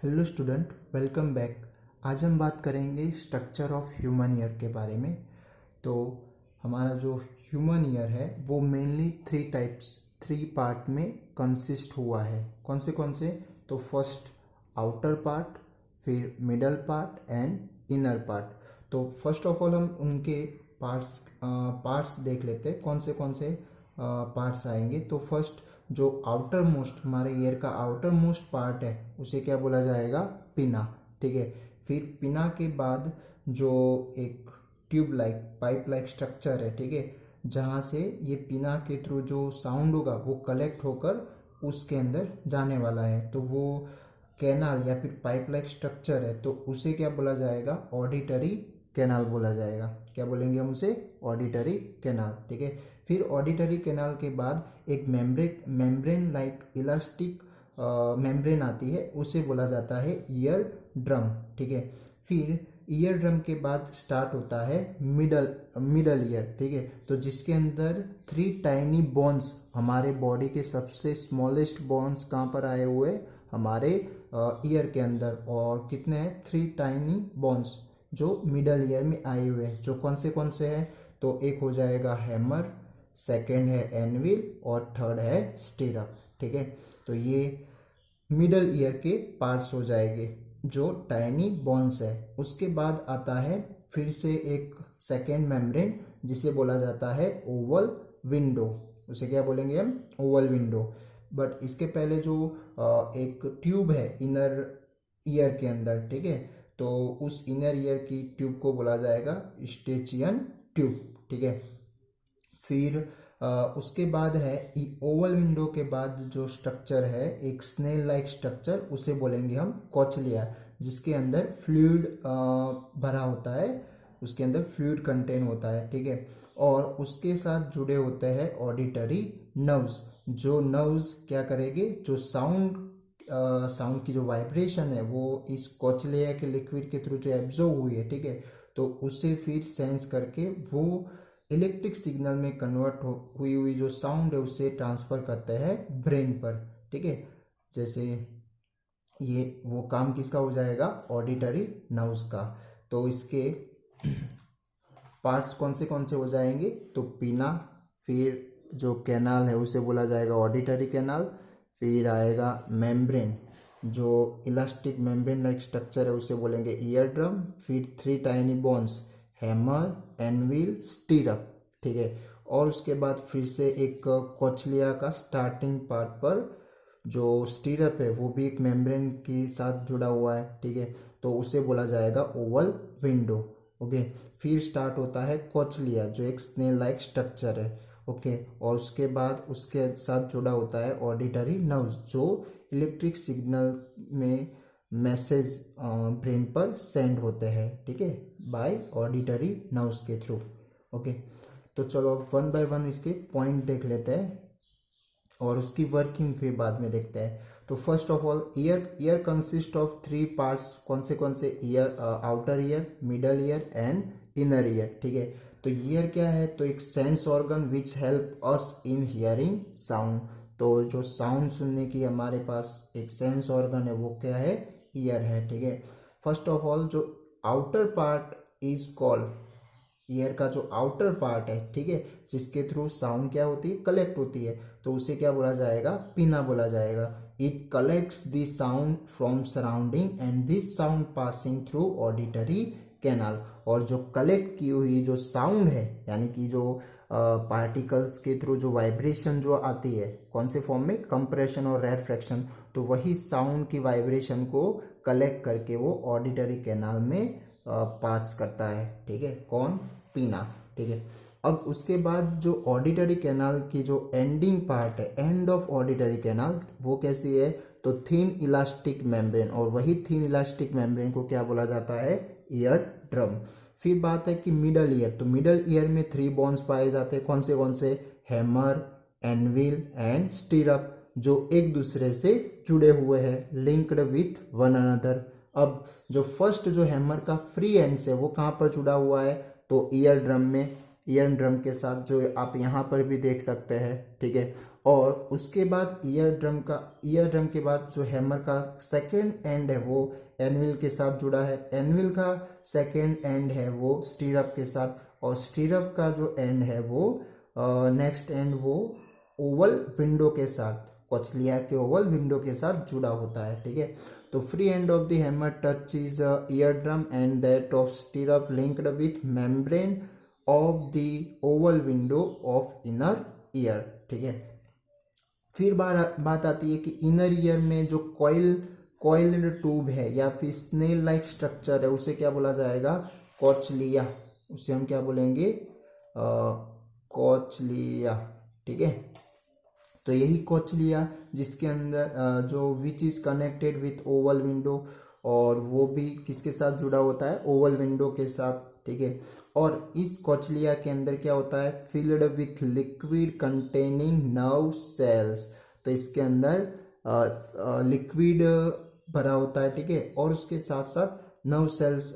Hello student, welcome back. आज हम बात करेंगे स्ट्रक्चर ऑफ ह्यूमन ईयर के बारे में। तो हमारा जो ह्यूमन ईयर है वो मेनली थ्री पार्ट में कंसिस्ट हुआ है। कौन से? तो फर्स्ट आउटर पार्ट, फिर middle part and inner part. तो फर्स्ट ऑफ ऑल हम उनके पार्ट्स देख लेते हैं, कौन से पार्ट्स आएंगे। तो फर्स्ट जो आउटर मोस्ट हमारे ईयर का आउटर मोस्ट पार्ट है उसे क्या बोला जाएगा? पिना। ठीक है। फिर पिना के बाद जो एक tube like pipe like structure है, ठीक है, जहाँ से ये पिना के थ्रू जो साउंड होगा वो कलेक्ट होकर उसके अंदर जाने वाला है, तो वो कैनाल या फिर पाइप लाइक स्ट्रक्चर है, तो उसे क्या बोला जाएगा? ऑडिटरी कैनाल बोला जाएगा। क्या बोलेंगे हम उसे? Auditory canal. ठीक है। फिर ऑडिटरी कैनाल के बाद एक मेम्ब्रेन लाइक इलास्टिक मेम्ब्रेन आती है, उसे बोला जाता है ईयर ड्रम। ठीक है। फिर ईयर ड्रम के बाद स्टार्ट होता है मिडल ईयर। ठीक है। तो जिसके अंदर 3 टाइनी बोन्स, हमारे बॉडी के सबसे स्मॉलेस्ट बोन्स कहाँ पर आए हुए? हमारे ईयर के अंदर। और कितने हैं? 3 टाइनी बोन्स जो मिडल ईयर में आए हुए हैं, जो कौन से हैं? तो एक हो जाएगा हैमर, सेकेंड है एनविल और थर्ड है स्टीरअप। ठीक है। तो ये मिडल ईयर के पार्ट्स हो जाएंगे जो टाइनी बोन्स है। उसके बाद आता है फिर से एक सेकेंड मेम्ब्रेन जिसे बोला जाता है ओवल विंडो। उसे क्या बोलेंगे हम? Oval window. बट इसके पहले जो एक ट्यूब है इनर ईयर के अंदर, ठीक है, तो उस इनर ईयर की ट्यूब को बोला जाएगा स्टेचियन ट्यूब। ठीक है। फिर उसके बाद है ओवल विंडो के बाद जो स्ट्रक्चर है एक स्नेल लाइक स्ट्रक्चर, उसे बोलेंगे हम कोचलिया, जिसके अंदर फ्लूइड भरा होता है, उसके अंदर फ्लूइड कंटेन होता है। ठीक है। और उसके साथ जुड़े होते हैं ऑडिटरी नर्व्स। जो नर्व्स क्या करेंगे? जो साउंड की जो वाइब्रेशन है वो इस कोचलिया के लिक्विड के थ्रू जो एब्जॉर्ब हुई है, ठीक है, तो उसे फिर सेंस करके वो इलेक्ट्रिक सिग्नल में कन्वर्ट हुई जो साउंड है उसे ट्रांसफर करते हैं ब्रेन पर। ठीक है। जैसे ये वो काम किसका हो जाएगा? ऑडिटरी नर्व्स का। तो इसके पार्ट्स कौन से हो जाएंगे? तो पीना, फिर जो कैनाल है उसे बोला जाएगा ऑडिटरी कैनाल, फिर आएगा मेम्ब्रेन, जो इलास्टिक मेम्ब्रेन लाइक स्ट्रक्चर है उसे बोलेंगे ईयर ड्रम, फिर 3 टाइनी बोन्स हैमर, एनविल, स्टीरअप। ठीक है। और उसके बाद फिर से एक कोचलिया का स्टार्टिंग पार्ट पर जो स्टीरअप है वो भी एक मेम्ब्रेन के साथ जुड़ा हुआ है। ठीक है। तो उसे बोला जाएगा ओवल विंडो। ओके। फिर स्टार्ट होता है कोचलिया जो एक स्नेल लाइक स्ट्रक्चर है। ओके। और उसके बाद उसके साथ जुड़ा होता है ऑडिटरी नर्व्स जो इलेक्ट्रिक सिग्नल में मैसेज ब्रेन पर सेंड होते हैं, ठीक है, बाय ऑडिटरी नर्व्स के थ्रू। ओके। तो चलो अब वन बाय वन इसके पॉइंट देख लेते हैं और उसकी वर्किंग फिर बाद में देखते हैं। तो first of all year consist of 3 parts. कौन से year? Outer ear, middle ear and inner ear. ठीक है। तो ईयर क्या है? तो एक sense organ which help us in hearing sound. तो जो साउंड सुनने की हमारे पास एक सेंस ऑर्गन है वो क्या है? ईयर है। ठीक है। फर्स्ट ऑफ ऑल जो outer part is called, year का जो आउटर पार्ट है, ठीक है, जिसके थ्रू साउंड क्या होती है? कलेक्ट होती है, तो उसे क्या बोला जाएगा? पिना बोला जाएगा। It collects the sound from surrounding and this sound passing through auditory canal. और जो कलेक्ट की हुई जो साउंड है, यानी कि जो पार्टिकल्स के थ्रू जो वाइब्रेशन जो आती है, कौन से फॉर्म में? कंप्रेशन और रेफ्रैक्शन, तो वही साउंड की वाइब्रेशन को कलेक्ट करके वो ऑडिटरी कैनाल में पास करता है। ठीक है। कौन? पीना। ठीक है। अब उसके बाद जो ऑडिटरी कैनाल की जो एंडिंग पार्ट है, एंड ऑफ ऑडिटरी कैनाल, वो कैसी है? तो थिन इलास्टिक मेम्ब्रेन, और वही थिन इलास्टिक मेम्ब्रेन को क्या बोला जाता है? Ear drum. फिर बात है कि मिडल ईयर, तो मिडल ईयर में 3 बोन्स पाए जाते हैं। कौन से? हैमर, एनविल एंड स्टीरअप, जो एक दूसरे से जुड़े हुए हैं, लिंक्ड विथ वन अनदर। अब जो फर्स्ट जो हैमर का फ्री एंड्स है वो कहाँ पर जुड़ा हुआ है? तो ईयर ड्रम में, ईयर ड्रम के साथ, जो आप यहाँ पर भी देख सकते हैं। ठीक है। और उसके बाद ईयर ड्रम के बाद जो हैमर का सेकेंड एंड है वो एनविल के साथ जुड़ा है, एनविल का सेकेंड एंड है वो स्टीरअप के साथ, और स्टीरअप का जो एंड है वो नेक्स्ट एंड वो ओवल विंडो के साथ, कोचलिया के ओवल विंडो के साथ जुड़ा होता है। ठीक है, तो free end of the hammer touch is ear drum and that of स्टीरअप linked with membrane of the Oval window of inner ear. ठीक है, फिर बात आती है कि इनर ईयर में जो कॉइल्ड ट्यूब है या फिर स्नेल लाइक स्ट्रक्चर है उसे क्या बोला जाएगा, कोचलिया, उसे हम क्या बोलेंगे, कोचलिया। ठीक है, तो यही कोचलिया जिसके अंदर जो which is connected with Oval window, और वो भी किसके साथ जुड़ा होता है, ओवल विंडो के साथ। ठीक है, और इस कोचलिया के अंदर क्या होता है, filled with liquid containing nerve cells, तो इसके अंदर लिक्विड भरा होता है। ठीक है, और उसके साथ साथ नर्व सेल्स,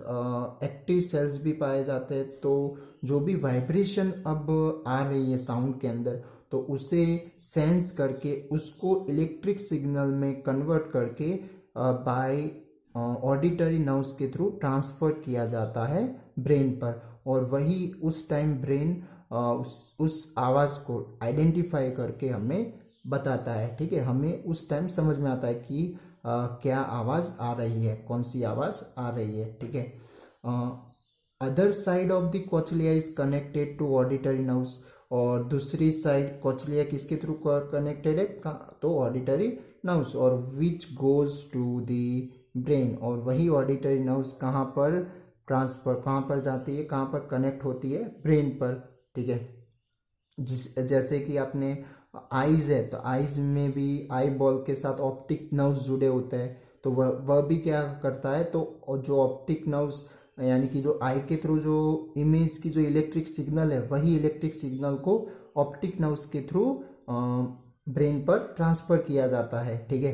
एक्टिव सेल्स भी पाए जाते हैं। तो जो भी वाइब्रेशन अब आ रही है साउंड के अंदर, तो उसे सेंस करके उसको इलेक्ट्रिक सिग्नल में कन्वर्ट करके बाय ऑडिटरी नर्व्स के थ्रू ट्रांसफर किया जाता है ब्रेन पर, और वही उस टाइम ब्रेन उस आवाज़ को आइडेंटिफाई करके हमें बताता है। ठीक है, हमें उस टाइम समझ में आता है कि क्या आवाज़ आ रही है, कौन सी आवाज़ आ रही है। ठीक है, other side of the cochlea is connected to auditory nerves, और दूसरी साइड कोचलिया किसके थ्रू कनेक्टेड है, तो ऑडिटरी नर्व्स, और which goes to the brain, और वही ऑडिटरी नर्व्स कहाँ पर जाती है, कहाँ पर कनेक्ट होती है, ब्रेन पर। ठीक है, जैसे कि आपने आईज है, तो आईज में भी आई बॉल के साथ ऑप्टिक नर्व्स जुड़े होते हैं, तो वह भी क्या करता है, तो जो ऑप्टिक नर्व्स यानी कि जो आई के थ्रू जो इमेज की जो इलेक्ट्रिक सिग्नल है, वही इलेक्ट्रिक सिग्नल को ऑप्टिक नर्व्स के थ्रू ब्रेन पर ट्रांसफर किया जाता है। ठीक है,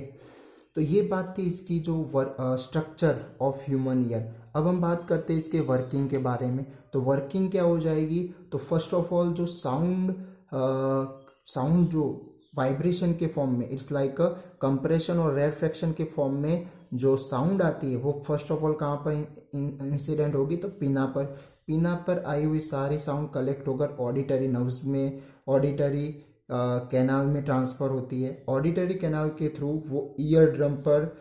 तो ये बात थी इसकी जो स्ट्रक्चर ऑफ ह्यूमन ईयर। अब हम बात करते हैं इसके वर्किंग के बारे में। तो वर्किंग क्या हो जाएगी, तो फर्स्ट ऑफ ऑल जो साउंड जो वाइब्रेशन के फॉर्म में, इट्स लाइक कंप्रेशन और रेफ्रैक्शन के फॉर्म में जो साउंड आती है, वो फर्स्ट ऑफ ऑल कहाँ पर इंसिडेंट होगी, तो पीना पर आई हुई सारी साउंड कलेक्ट होकर ऑडिटरी नर्व्स में, ऑडिटरी कैनाल में ट्रांसफर होती है। ऑडिटरी कैनाल के थ्रू वो ईयर ड्रम पर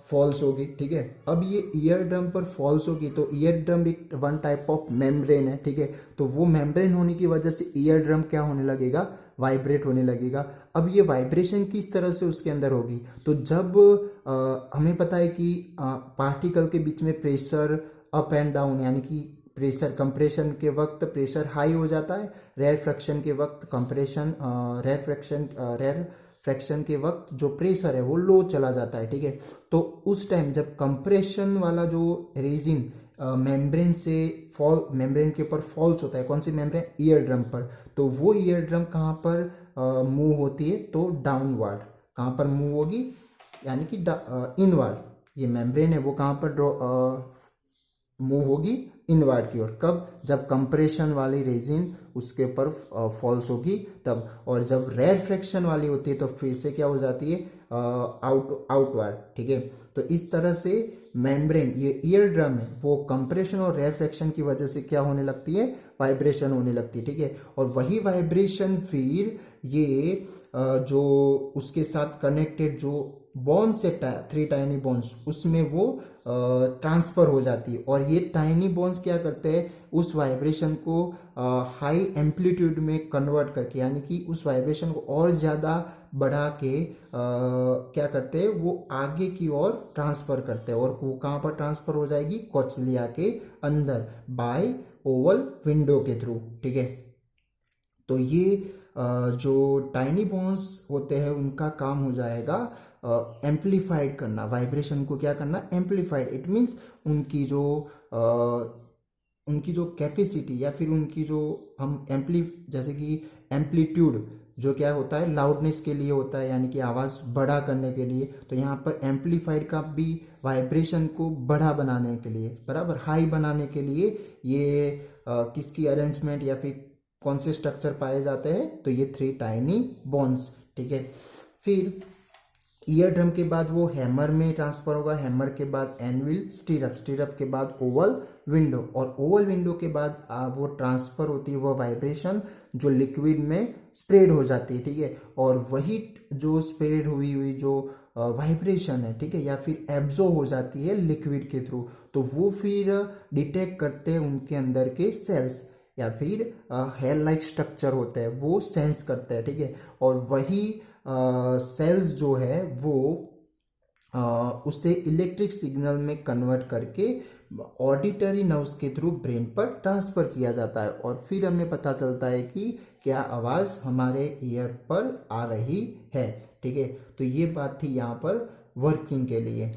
फॉल्स होगी। ठीक है, अब ये ईयर ड्रम पर फॉल्स होगी, तो ईयर ड्रम एक वन टाइप ऑफ मेम्ब्रेन है। ठीक है, तो वो मेम्ब्रेन होने की वजह से ईयर ड्रम क्या होने लगेगा, वाइब्रेट होने लगेगा। अब ये वाइब्रेशन किस तरह से उसके अंदर होगी, तो जब हमें पता है कि पार्टिकल के बीच में प्रेशर अप एंड डाउन, यानी कि प्रेशर कंप्रेशन के वक्त प्रेशर हाई हो जाता है, रेरफ्रैक्शन के वक्त रेरफ्रैक्शन के वक्त जो प्रेशर है वो लो चला जाता है। ठीक है, तो उस टाइम जब कंप्रेशन वाला जो रेजिन मेम्ब्रेन के ऊपर फॉल्स होता है, कौन सी मेम्ब्रेन, ईयर ड्रम पर, तो वो ईयर ड्रम कहाँ पर मूव होती है, तो डाउनवर्ड। कहाँ पर मूव होगी, यानी कि इनवर्ड। ये मेम्ब्रेन है वो कहाँ पर मूव होगी, इनवर्ड की ओर। कब, जब कंप्रेशन वाली रेजिन उसके ऊपर फॉल्स होगी तब, और जब रेरफ्रैक्शन वाली होती है तो फिर से क्या हो जाती है, आउटवर्ड। ठीक है, तो इस तरह से मेम्ब्रेन, ये ईयर ड्रम है, वो कंप्रेशन और रेरफ्रैक्शन की वजह से क्या होने लगती है, वाइब्रेशन होने लगती है। ठीक है, और वही वाइब्रेशन फिर ये जो उसके साथ कनेक्टेड जो बॉन्स है, 3 टाइनी बॉन्स, उसमें वो ट्रांसफर हो जाती है, और ये टाइनी बॉन्स क्या करते हैं, उस वाइब्रेशन को हाई एम्पलीट्यूड में कन्वर्ट करके, यानी कि उस वाइब्रेशन को और ज़्यादा बढ़ा के क्या करते हैं, वो आगे की ओर ट्रांसफर करते हैं, और वो कहाँ पर ट्रांसफर हो जाएगी, कोचलिया के अंदर बाय ओवल विंडो के थ्रू। ठीक है, तो ये जो टाइनी बॉन्स होते हैं उनका काम हो जाएगा एम्पलीफाइड करना, वाइब्रेशन को क्या करना, एम्पलीफाइड। इट मीन्स उनकी जो कैपेसिटी, या फिर उनकी जो हम जैसे कि एम्पलीट्यूड जो क्या होता है, लाउडनेस के लिए होता है, यानी कि आवाज़ बड़ा करने के लिए, तो यहाँ पर एम्पलीफाइड का भी वाइब्रेशन को बड़ा बनाने के लिए, बराबर हाई बनाने के लिए ये किसकी अरेंजमेंट या फिर कौन से स्ट्रक्चर पाए जाते हैं, तो ये 3 टाइनी बोन्स, ठीक है। फिर ईयर ड्रम के बाद वो हैमर में ट्रांसफर होगा, हैमर के बाद एनविल, स्टीरअप, स्टीरअप के बाद ओवल विंडो, और ओवल विंडो के बाद वो ट्रांसफर होती है वो वाइब्रेशन जो लिक्विड में स्प्रेड हो जाती है, ठीक है। और वही जो स्प्रेड हुई हुई जो वाइब्रेशन है, ठीक है, या फिर एब्जॉर्ब हो जाती है लिक्विड के थ्रू, तो वो फिर डिटेक्ट करते हैं उनके अंदर के सेल्स, या फिर हेयर लाइक स्ट्रक्चर होता है वो सेंस करते हैं, ठीक है। और वही सेल्स जो है वो उसे इलेक्ट्रिक सिग्नल में कन्वर्ट करके ऑडिटरी नर्व्स के थ्रू ब्रेन पर ट्रांसफर किया जाता है, और फिर हमें पता चलता है कि क्या आवाज़ हमारे ईयर पर आ रही है, ठीक है। तो ये बात थी यहाँ पर वर्किंग के लिए।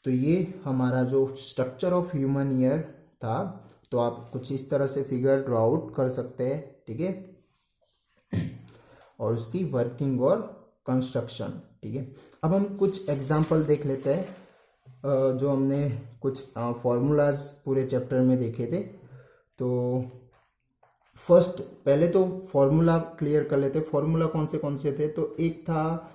तो ये हमारा जो स्ट्रक्चर ऑफ ह्यूमन ईयर था, तो आप कुछ इस तरह से फिगर ड्रॉ आउट कर सकते हैं, ठीक है, और उसकी वर्किंग और कंस्ट्रक्शन, ठीक है। अब हम कुछ एग्जांपल देख लेते हैं, जो हमने कुछ फॉर्मूलाज पूरे चैप्टर में देखे थे। तो फर्स्ट पहले तो फॉर्मूला क्लियर कर लेते हैं। फॉर्मूला कौन से थे, तो एक था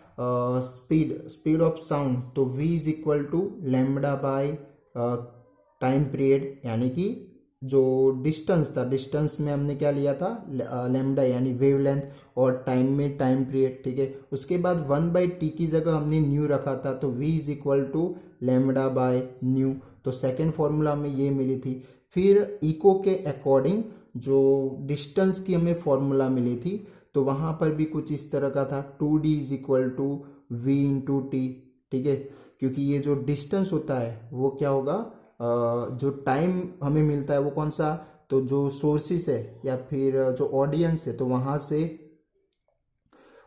स्पीड ऑफ साउंड, तो v is equal to lambda by time period, यानी कि जो डिस्टेंस था, डिस्टेंस में हमने क्या लिया था, लैम्बडा यानी वेवलेंथ, और टाइम में टाइम पीरियड, ठीक है। उसके बाद 1/t की जगह हमने न्यू रखा था, तो v is equal to lambda by nu, तो सेकेंड फॉर्मूला में ये मिली थी। फिर इको के अकॉर्डिंग जो डिस्टेंस की हमें फॉर्मूला मिली थी, तो वहां पर भी कुछ इस तरह का था, 2d is equal to v into T, ठीक है। क्योंकि ये जो डिस्टेंस होता है वो क्या होगा, जो टाइम हमें मिलता है वो कौन सा, तो जो सोर्सेस है या फिर जो ऑडियंस है, तो वहां से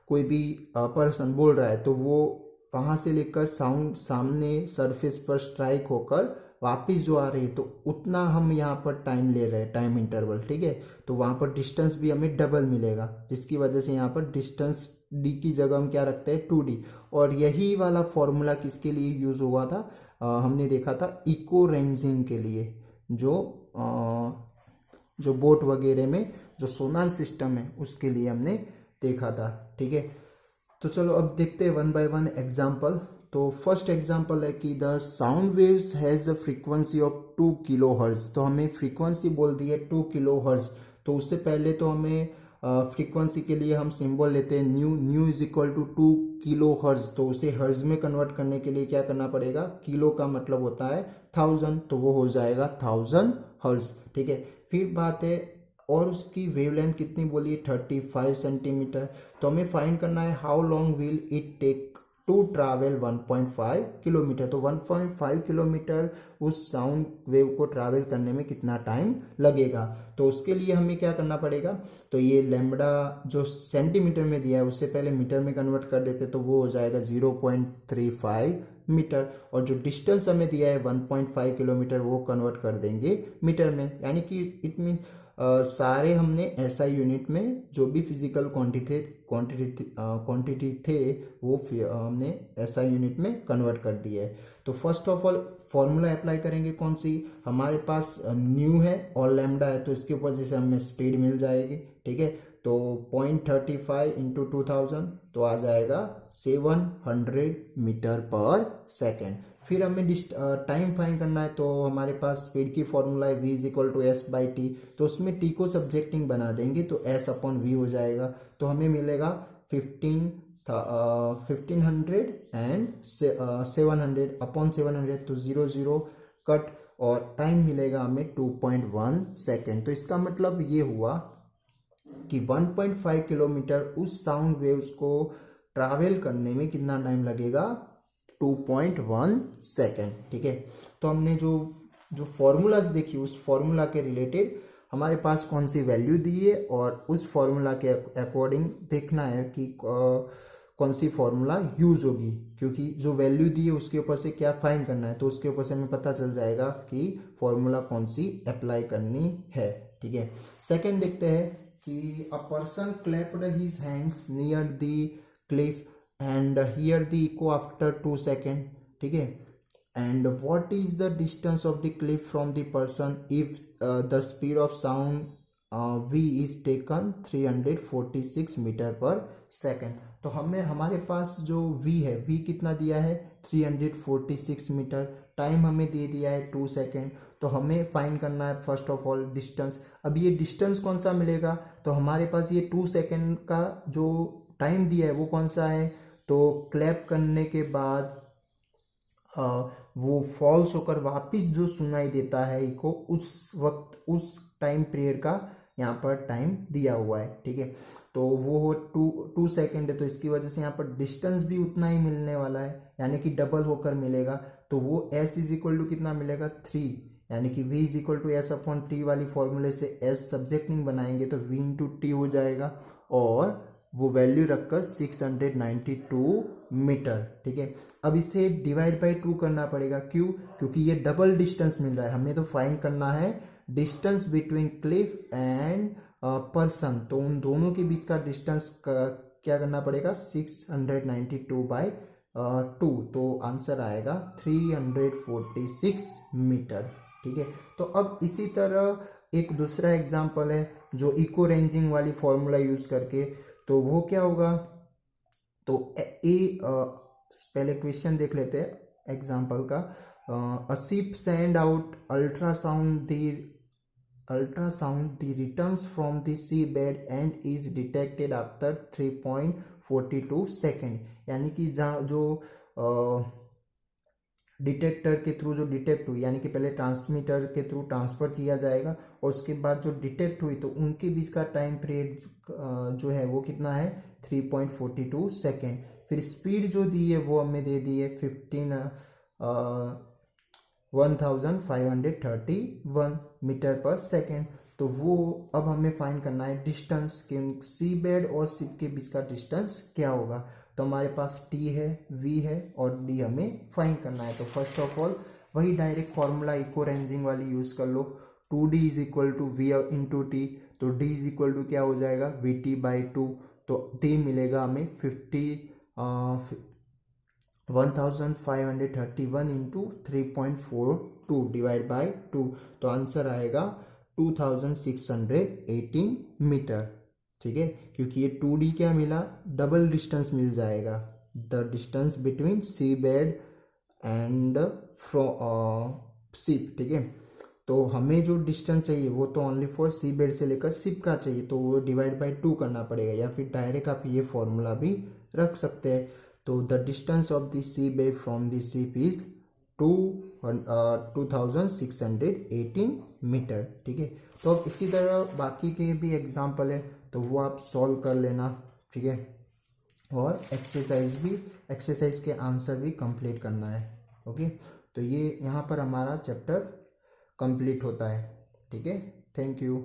कोई भी पर्सन बोल रहा है, तो वो वहां से लेकर साउंड सामने सरफेस पर स्ट्राइक होकर वापिस जो आ रही है, तो उतना हम यहाँ पर टाइम ले रहे हैं, टाइम इंटरवल, ठीक है। तो वहां पर डिस्टेंस भी हमें डबल मिलेगा, जिसकी वजह से यहाँ पर डिस्टेंस डी की जगह हम क्या रखते हैं, 2d। और यही वाला फॉर्मूला किसके लिए यूज हुआ था, हमने देखा था इको रेंजिंग के लिए, जो बोट वगैरह में जो सोनार सिस्टम है उसके लिए हमने देखा था, ठीक है। तो चलो अब देखते हैं 1 बाय 1 एग्जाम्पल। तो फर्स्ट एग्जाम्पल है कि the sound waves has a frequency of 2 kilo hertz, तो हमें फ्रीक्वेंसी बोल दी है 2 किलो हर्ज। तो उससे पहले तो हमें फ्रीक्वेंसी के लिए हम सिंबल लेते हैं nu is equal to 2 kilo hertz, तो उसे हर्ज में कन्वर्ट करने के लिए क्या करना पड़ेगा, किलो का मतलब होता है 1000, तो वो हो जाएगा 1000 हर्ज, ठीक है। फिर बात है, और उसकी वेवलेंथ कितनी बोली है, 35 सेंटीमीटर। तो हमें फाइंड करना है how long will it take to travel 1.5 kilometre, तो 1.5 किलोमीटर उस साउंड वेव को ट्रैवल करने में कितना टाइम लगेगा। तो उसके लिए हमें क्या करना पड़ेगा, तो ये लैम्बडा जो सेंटीमीटर में दिया है उससे पहले मीटर में कन्वर्ट कर देते, तो वो हो जाएगा 0.35 मीटर, और जो डिस्टेंस हमें दिया है 1.5 किलोमीटर वो कन्वर्ट कर देंगे मीटर में, यानी कि इट मीन सारे हमने एसआई यूनिट में जो भी फिजिकल क्वांटिटी थे वो हमने एसआई यूनिट में कन्वर्ट कर दिया है। तो first of all formula apply करेंगे कौन सी, हमारे पास न्यू है और लैम्डा है, तो इसके ऊपर जैसे हमें स्पीड मिल जाएगी, ठीक है। तो 0.35 इंटू 2000 तो आ जाएगा 700 मीटर पर सेकेंड। फिर हमें टाइम फाइंड करना है, तो हमारे पास स्पीड की फॉर्मूला है v is equal to S by T, तो उसमें t को सब्जेक्टिंग बना देंगे तो s अपॉन v हो जाएगा, तो हमें मिलेगा 1500 एंड 700 अपॉन 700, तो 00 कट, और टाइम मिलेगा हमें 2.1 सेकेंड। तो इसका मतलब ये हुआ कि 1.5 किलोमीटर उस साउंड वेव्स को ट्रैवल करने में कितना टाइम लगेगा, 2.1 सेकेंड, ठीक है। तो हमने जो फॉर्मूलाज देखी उस फॉर्मूला के रिलेटेड हमारे पास कौन सी वैल्यू दी है, और उस फॉर्मूला के अकॉर्डिंग देखना है कि कौन सी फॉर्मूला यूज होगी, क्योंकि जो वैल्यू दी है उसके ऊपर से क्या फाइंड करना है, तो उसके ऊपर से हमें पता चल जाएगा कि फॉर्मूला कौन सी अप्लाई करनी है, ठीक है। सेकेंड देखते हैं कि a person clapped his hands near the Cliff and hear the echo after 2 seconds, ठीक है। and what is the distance of the cliff from the person if the speed of sound v is taken 346 metre per second. तो हमें हमारे पास जो v है, v कितना दिया है 346 मीटर, टाइम हमें दे दिया है 2 सेकेंड। तो हमें फाइंड करना है फर्स्ट ऑफ ऑल डिस्टेंस। अब ये डिस्टेंस कौन सा मिलेगा, तो हमारे पास ये 2 सेकेंड का जो टाइम दिया है वो कौन सा है, तो क्लैप करने के बाद वो फॉल्स होकर वापस जो सुनाई देता है इको, उस वक्त उस टाइम पीरियड का यहाँ पर टाइम दिया हुआ है। ठीक है, तो वो हो 2 सेकेंड है, तो इसकी वजह से यहाँ पर डिस्टेंस भी उतना ही मिलने वाला है, यानी कि डबल होकर मिलेगा। तो वो s इज इक्वल टू कितना मिलेगा 3, यानी कि v is equal to S upon T वाली फॉर्मूले से s सब्जेक्ट नहीं बनाएंगे तो v इंटू टी हो जाएगा, और वो वैल्यू रखकर 692 मीटर। ठीक है, अब इसे डिवाइड बाई 2 करना पड़ेगा, क्यों, क्योंकि ये डबल डिस्टेंस मिल रहा है, हमें तो फाइंड करना है distance between Cliff and person. तो उन दोनों के बीच का डिस्टेंस क्या करना पड़ेगा 692 बाई 2, तो आंसर आएगा 346 मीटर। ठीक है, तो अब इसी तरह एक दूसरा एग्जांपल है जो इको रेंजिंग वाली फॉर्मूला यूज करके, तो वो क्या होगा, तो पहले क्वेश्चन देख लेते हैं एग्जांपल का। A ship send out ultrasound the returns from the seabed and is detected after 3.42 second, यानी कि जहाँ जो डिटेक्टर के थ्रू जो डिटेक्ट हुई, यानी कि पहले ट्रांसमीटर के थ्रू ट्रांसफर किया जाएगा और उसके बाद जो डिटेक्ट हुई तो उनके बीच का टाइम पीरियड जो है वो कितना है 3.42 सेकेंड। फिर स्पीड जो दी है वो हमें दे दी है 1531 मीटर पर सेकेंड। तो वो अब हमें फाइंड करना है डिस्टेंस कि सी बेड और शिप के बीच का डिस्टेंस क्या होगा। तो हमारे पास t है, v है और d हमें फाइंड करना है। तो फर्स्ट ऑफ ऑल वही डायरेक्ट फॉर्मूला इको रेंजिंग वाली यूज कर लो, 2d is equal to V into T, तो d इज इक्वल टू क्या हो जाएगा vt बाई 2, तो d मिलेगा हमें 1531 इंटू 3.42 डिवाइड बाई 2, तो आंसर आएगा 2618 मीटर। ठीक है, क्योंकि ये 2d क्या मिला, डबल डिस्टेंस मिल जाएगा, the distance between sea bed and ship. ठीक है, तो हमें जो डिस्टेंस चाहिए वो तो ओनली फॉर सी बेड से लेकर शिप का चाहिए, तो वो डिवाइड बाई 2 करना पड़ेगा, या फिर डायरेक्ट आप ये फॉर्मूला भी रख सकते हैं। तो the distance of the sea bed from the ship is 2618 metre. ठीक है, तो अब इसी तरह बाकी के भी एग्जाम्पल है तो वो आप सॉल्व कर लेना। ठीक है, और एक्सरसाइज के आंसर भी कंप्लीट करना है। ओके, तो ये यहाँ पर हमारा चैप्टर कंप्लीट होता है। ठीक है, थैंक यू।